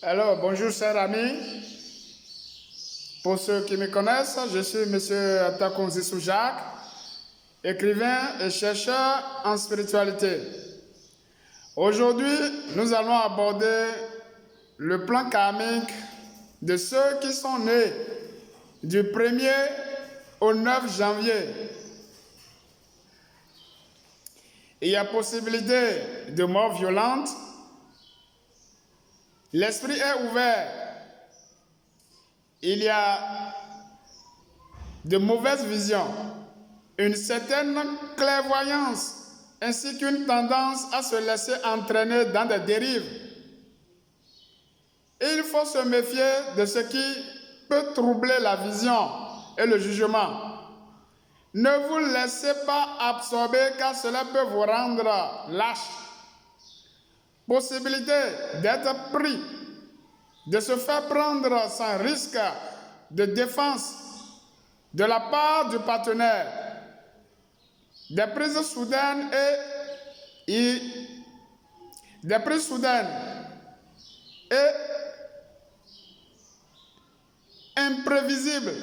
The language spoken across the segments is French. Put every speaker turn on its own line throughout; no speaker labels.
Alors, bonjour chers amis. Pour ceux qui me connaissent, je suis M. Takonzisou Jacques, écrivain et chercheur en spiritualité. Aujourd'hui, nous allons aborder le plan karmique de ceux qui sont nés du 1er au 9 janvier. Il y a possibilité de mort violente. L'esprit est ouvert. Il y a de mauvaises visions, une certaine clairvoyance, ainsi qu'une tendance à se laisser entraîner dans des dérives. Il faut se méfier de ce qui peut troubler la vision et le jugement. Ne vous laissez pas absorber car cela peut vous rendre lâche. Possibilité d'être pris, de se faire prendre sans risque de défense de la part du partenaire, des prises soudaines et imprévisibles.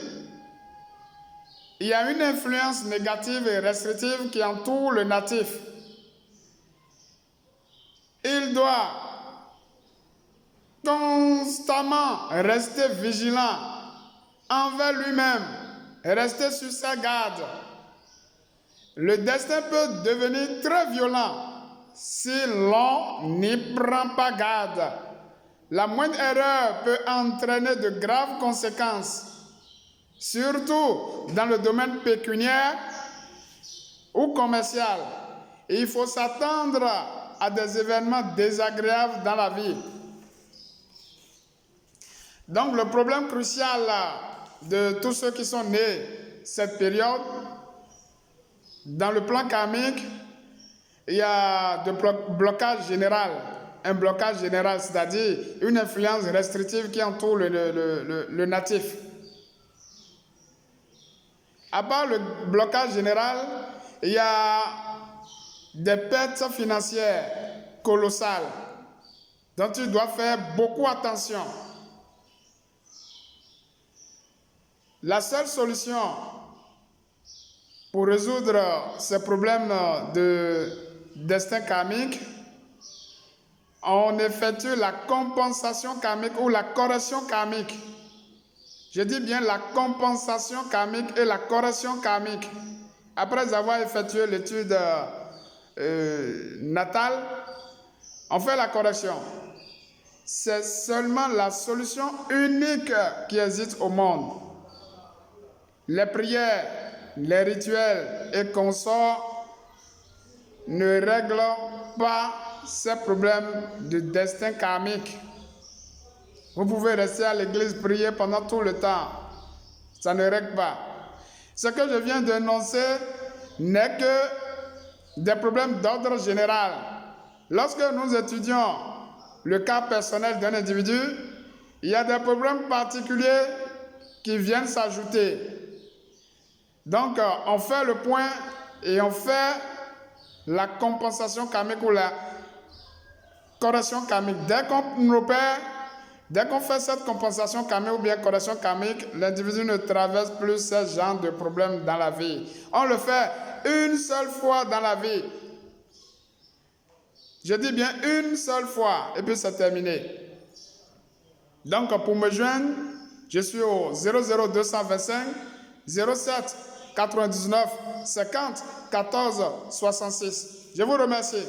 Il y a une influence négative et restrictive qui entoure le natif. Il doit constamment rester vigilant envers lui-même, rester sur sa garde. Le destin peut devenir très violent si l'on n'y prend pas garde. La moindre erreur peut entraîner de graves conséquences, surtout dans le domaine pécuniaire ou commercial. Et il faut s'attendre à des événements désagréables dans la vie. Donc le problème crucial de tous ceux qui sont nés cette période, dans le plan karmique, il y a de blocage général. Un blocage général, c'est-à-dire une influence restrictive qui entoure le natif. À part le blocage général, il y a des pertes financières colossales dont tu dois faire beaucoup attention. La seule solution pour résoudre ces problèmes de destin karmique, on effectue la compensation karmique ou la correction karmique. Je dis bien la compensation karmique et la correction karmique. Après avoir effectué l'étude natale, on fait la correction. C'est seulement la solution unique qui existe au monde. Les prières, les rituels et consorts ne règlent pas ces problèmes de destin karmique. Vous pouvez rester à l'église, prier pendant tout le temps. Ça ne règle pas. Ce que je viens d'énoncer n'est que des problèmes d'ordre général. Lorsque nous étudions le cas personnel d'un individu, il y a des problèmes particuliers qui viennent s'ajouter. Donc, on fait le point et on fait la compensation karmique ou la correction karmique. Dès qu'on fait cette compensation karmique ou bien correction karmique, l'individu ne traverse plus ce genre de problème dans la vie. On le fait une seule fois dans la vie. Je dis bien une seule fois et puis c'est terminé. Donc, pour me joindre, je suis au 00225 07 99 50 14 66. Je vous remercie.